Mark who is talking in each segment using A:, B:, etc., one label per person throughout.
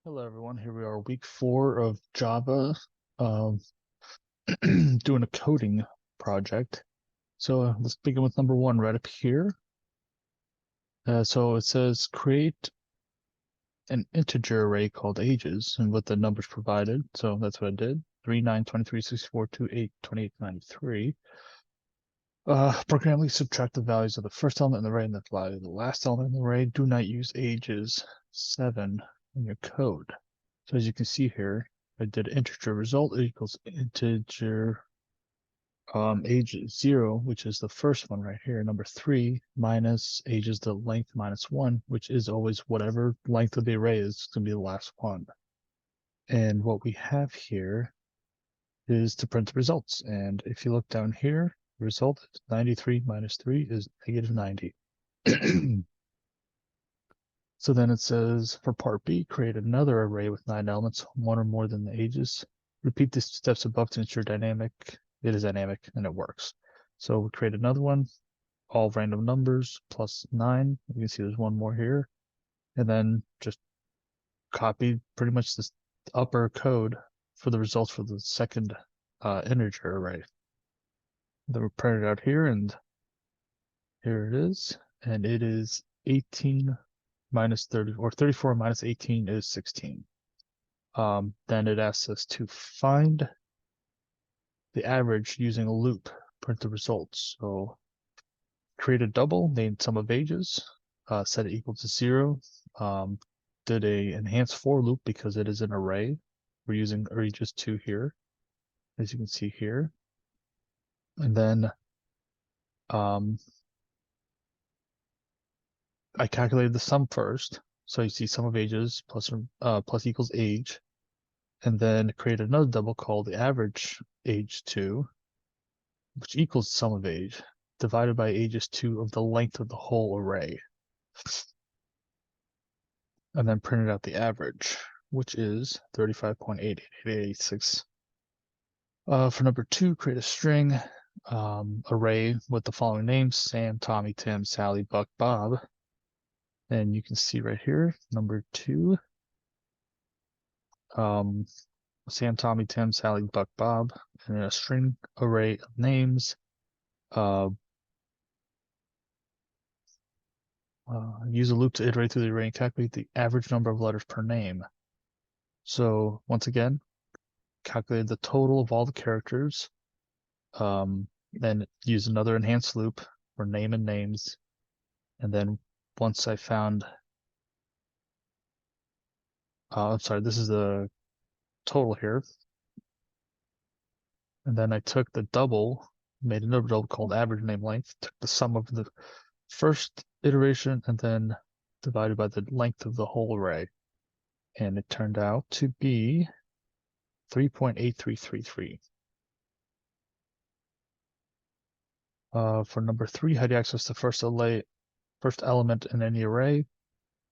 A: Hello everyone, here we are, week 4 of Java, um, doing a coding project. So let's begin with number 1 right up here. So it says create an integer array called ages and with the numbers provided. So that's what I did, 3, 9, 23, 64, 2, 8, 28, 93. Programmatically subtract the values of the first element in the array and the value of the last element in the array. Do not use ages 7 in your code. So as you can see here, I did integer result equals integer age 0, which is the first one right here, number 3, minus age is the length minus 1, which is always whatever length of the array is going to be the last one. And what we have here is to print the results. And if you look down here, the result is 93 minus 3 is negative 90. So then it says for part B, create another array with 9 elements, one or more than the ages. Repeat the steps above to ensure it is dynamic and it works. So we create another one, all random numbers plus 9. You can see there's one more here. And then just copy pretty much this upper code for the results for the second integer array. Then we print it out here, and here it is. And it is 18 minus 30, or 34 minus 18 is 16. Then it asks us to find the average using a loop, print the results. So create a double, named sum of ages, set it equal to 0. Did a enhanced for loop because it is an array. We're using ages 2 here, as you can see here. And then I calculated the sum first. So you see sum of ages plus equals age. And then create another double called the average age 2, which equals sum of age, divided by ages 2 of the length of the whole array. And then printed out the average, which is 35.8886. For number 2, create a string array with the following names: Sam, Tommy, Tim, Sally, Buck, Bob. And you can see right here, number 2, Sam, Tommy, Tim, Sally, Buck, Bob, and a string array of names. Use a loop to iterate through the array and calculate the average number of letters per name. So once again, calculate the total of all the characters, then use another enhanced loop for name and names. And then once I found, I'm sorry, this is the total here. And then I took the double, made another double called average name length, took the sum of the first iteration and then divided by the length of the whole array. And it turned out to be 3.8333. For number 3, how do you access the first element in any array?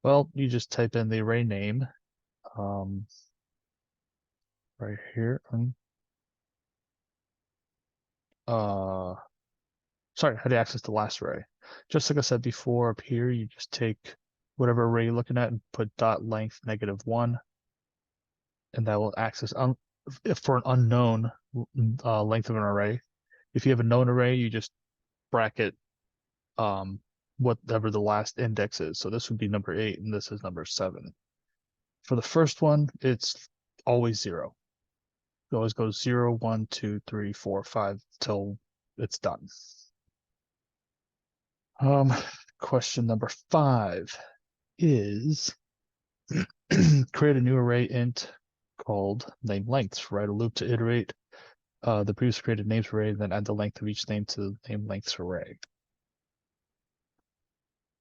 A: Well, you just type in the array name right here. Sorry, how do you access the last array? Just like I said before, up here, you just take whatever array you're looking at and put dot length -1, and that will access for an unknown length of an array. If you have a known array, you just bracket whatever the last index is. So this would be number 8, and this is number 7. For the first one, it's always 0. It always goes 0, 1, 2, 3, 4, 5 till it's done. Question number 5 is create a new array int called name lengths. Write a loop to iterate the previous created names array, and then add the length of each name to the name lengths array.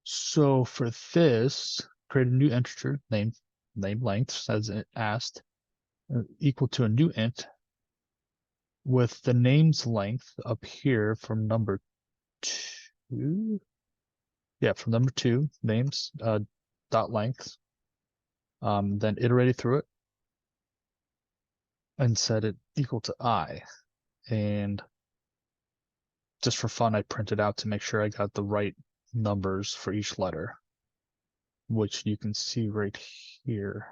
A: So for this, create a new integer name lengths as it asked, equal to a new int with the name's length up here from number 2. Yeah, from number 2, names, dot length. Then iterated through it and set it equal to I. And just for fun, I printed out to make sure I got the right numbers for each letter, which you can see right here.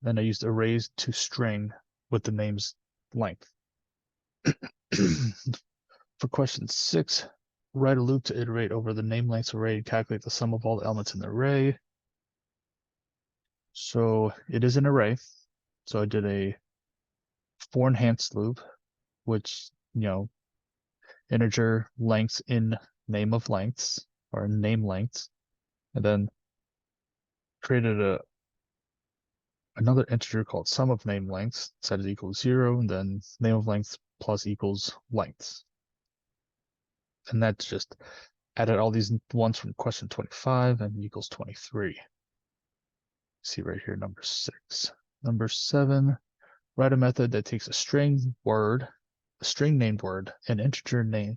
A: and I used arrays to string with the name's length. For question 6, write a loop to iterate over the name lengths array and calculate the sum of all the elements in the array. So it is an array. So I did a for enhanced loop, which, integer lengths in name of lengths or name lengths, and then created another integer called sum of name lengths, set it equals 0, and then name of lengths plus equals lengths. And that just added all these ones from question 25 and equals 23. See right here, number 6. Number 7, write a method that takes a string named word, an integer name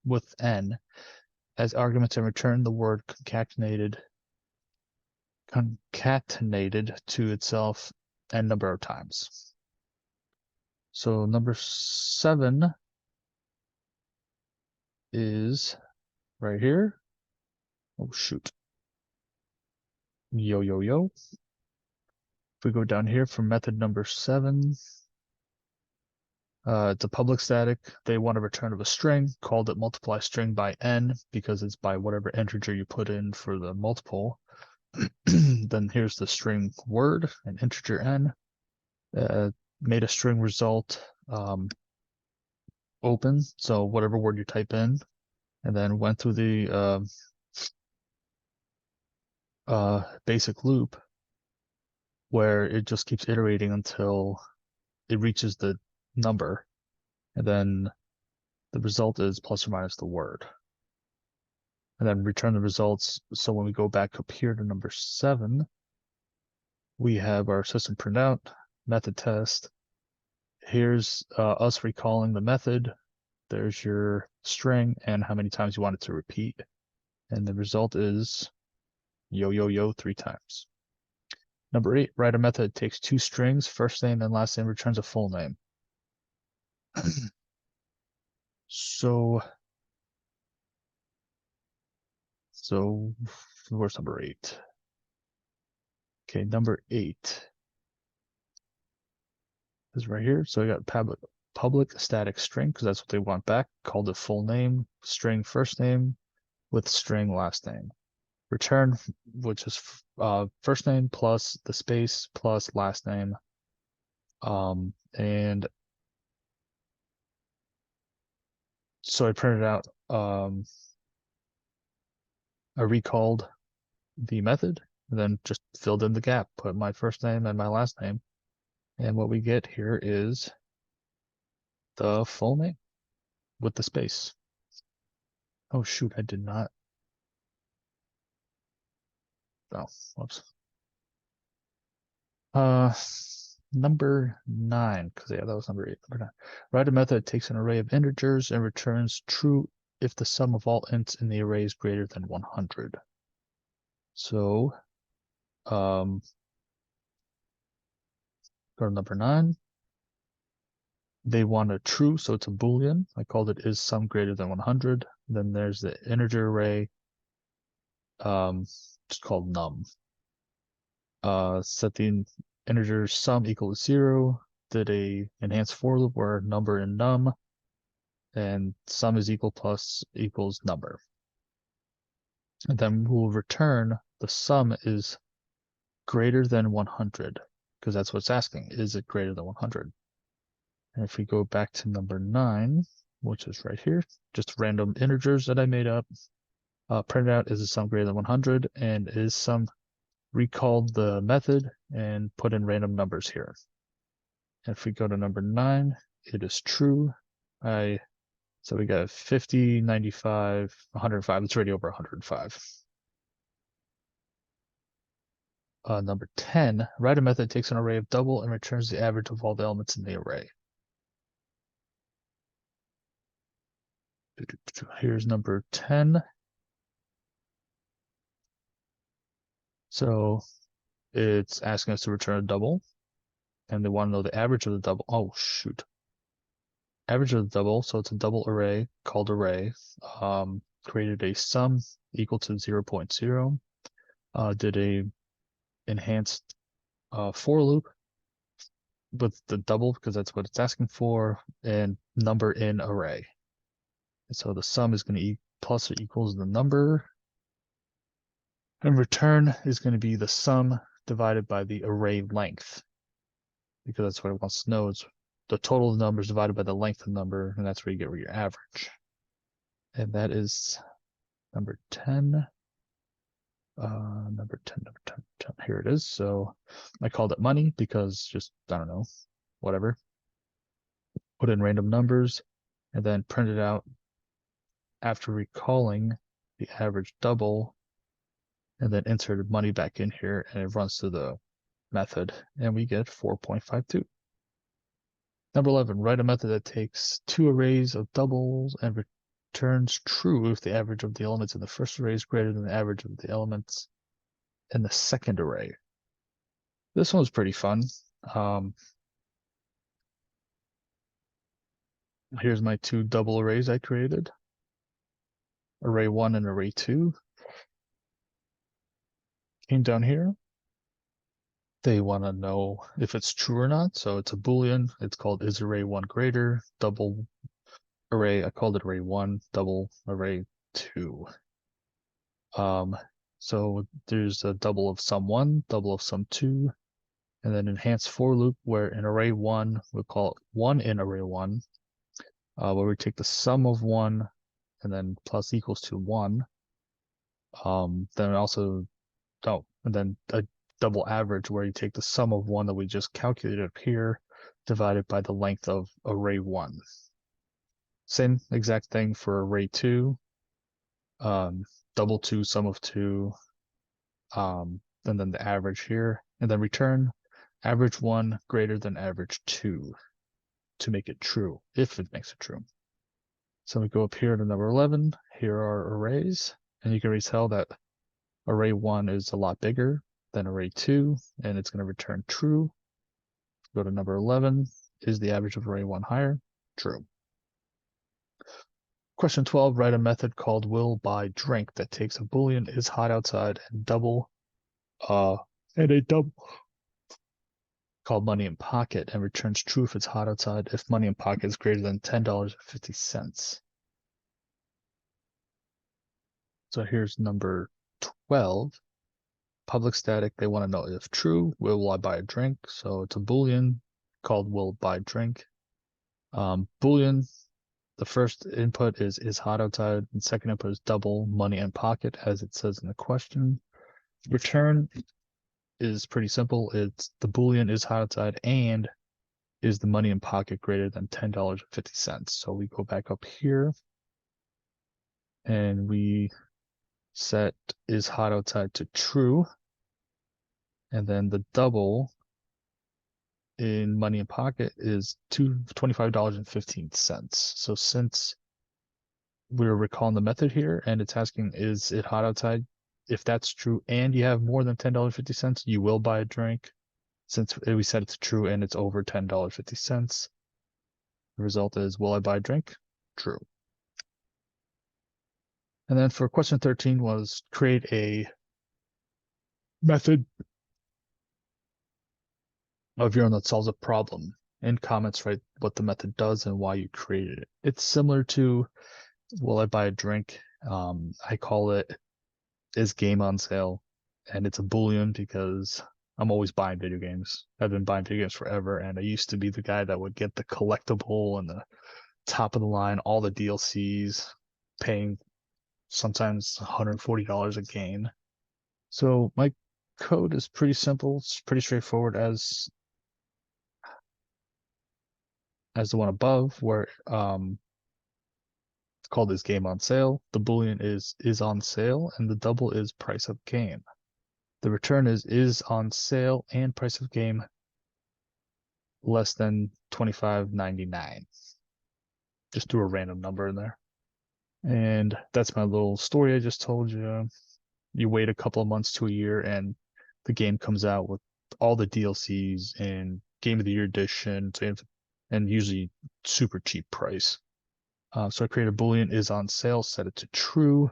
A: with n as arguments and return the word concatenated to itself n number of times. So number 7 is right here. Oh, shoot. Yo. If we go down here for method number 7, it's a public static. They want a return of a string, called it multiply string by n because it's by whatever integer you put in for the multiple. Then here's the string word, an integer n. Made a string result open, so whatever word you type in, and then went through the basic loop where it just keeps iterating until it reaches the number, and then the result is plus or minus the word. And then return the results. So when we go back up here to number 7, we have our system printout, method test. Here's us recalling the method. There's your string and how many times you want it to repeat. And the result is yo 3 times. Number 8, write a method that takes 2 strings, first name and last name, returns a full name. So where's number 8? Okay, number 8 is right here. So I got public static string because that's what they want back, called it full name, string first name with string last name. Return, which is first name plus the space plus last name. And so I printed out, I recalled the method and then just filled in the gap, put my first name and my last name. And what we get here is the full name with the space. Oh shoot, I did not. Oh, whoops. Number 9, because yeah, that was number 8. Number 9. Write a method that takes an array of integers and returns true if the sum of all ints in the array is greater than 100. So, go to number 9. They want a true, so it's a Boolean. I called it is sum greater than 100. Then there's the integer array, it's called num. Set the integer sum equal to 0. Did a enhanced for loop where number and num, and sum is equal plus equals number. And then we'll return the sum is greater than 100 because that's what it's asking. Is it greater than 100? And if we go back to number 9, which is right here, just random integers that I made up, printed out is a sum greater than 100, and is sum recalled the method and put in random numbers here. And if we go to number 9, it is true. So we got 50, 95, 105. It's already over 105. Number 10, write a method that takes an array of double and returns the average of all the elements in the array. Here's number 10. So it's asking us to return a double, and they want to know the average of the double. Oh, shoot. Average of the double, so it's a double array called array. Created a sum equal to 0.0. Did a enhanced for loop with the double because that's what it's asking for, and number in array. And so the sum is going to be plus or equals the number, and return is going to be the sum divided by the array length, because that's what it wants to know, is the total of numbers divided by the length of number, and that's where you get your average. And that is number 10. Number 10. Here it is. So I called it money because just, I don't know, whatever. Put in random numbers and then print it out after recalling the average double, and then inserted money back in here, and it runs through the method, and we get 4.52. Number 11, write a method that takes two arrays of doubles and returns true if the average of the elements in the first array is greater than the average of the elements in the second array. This one was pretty fun. Here's my two double arrays I created, array 1 and array 2. Came down here. They want to know if it's true or not. So it's a Boolean. It's called is array 1 greater, double array. I called it array 1, double array 2. So there's a double of sum 1, double of sum 2, and then enhanced for loop where in array 1, we'll call it 1 in array 1, where we take the sum of 1 and then plus equals to 1. Then also, and then a double average where you take the sum of 1 that we just calculated up here divided by the length of array 1. Same exact thing for array 2. Double 2, sum of 2, and then the average here, and then return average 1 greater than average 2 to make it true, if it makes it true. So we go up here to number 11. Here are arrays, and you can already tell that array 1 is a lot bigger than array 2, and it's going to return true. Go to number 11. Is the average of array 1 higher? True. Question 12, write a method called will buy drink that takes a Boolean is hot outside and a double called money in pocket and returns true if it's hot outside if money in pocket is greater than $10.50. So here's number 12. Public static, they want to know if true, will I buy a drink? So it's a Boolean called will buy drink. Boolean, the first input is hot outside, and second input is double money in pocket, as it says in the question. Return is pretty simple. It's the Boolean is hot outside and is the money in pocket greater than $10.50. So we go back up here and we set is hot outside to true. And then the double in money in pocket is $25.15. So since we're recalling the method here and it's asking, is it hot outside? If that's true and you have more than $10.50, you will buy a drink. Since we set it to true and it's over $10.50, the result is, will I buy a drink? True. And then for question 13 was create a method of your own that solves a problem. In comments, write what the method does and why you created it. It's similar to will I buy a drink? I call it is game on sale, and it's a Boolean because I'm always buying video games. I've been buying video games forever, and I used to be the guy that would get the collectible and the top of the line, all the DLCs, paying sometimes $140 a game. So my code is pretty simple. It's pretty straightforward as the one above, where it's called is game on sale. The Boolean is on sale, and the double is price of game. The return is on sale and price of game less than $25.99. Just threw a random number in there. And that's my little story I just told you. You wait a couple of months to a year and the game comes out with all the DLCs and Game of the Year edition, and usually super cheap price. So I created a Boolean is on sale, set it to true,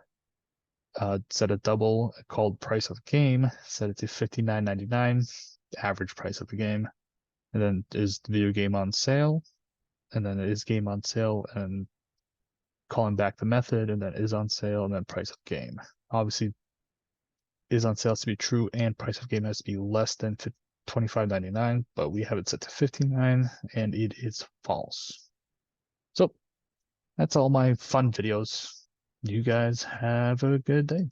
A: set a double called price of game, set it to $59.99, the average price of the game. And then is the video game on sale? And then is game on sale, and calling back the method, and then is on sale, and then price of game. Obviously, is on sale has to be true, and price of game has to be less than $25.99, but we have it set to $59, and it is false. So that's all my fun videos. You guys have a good day.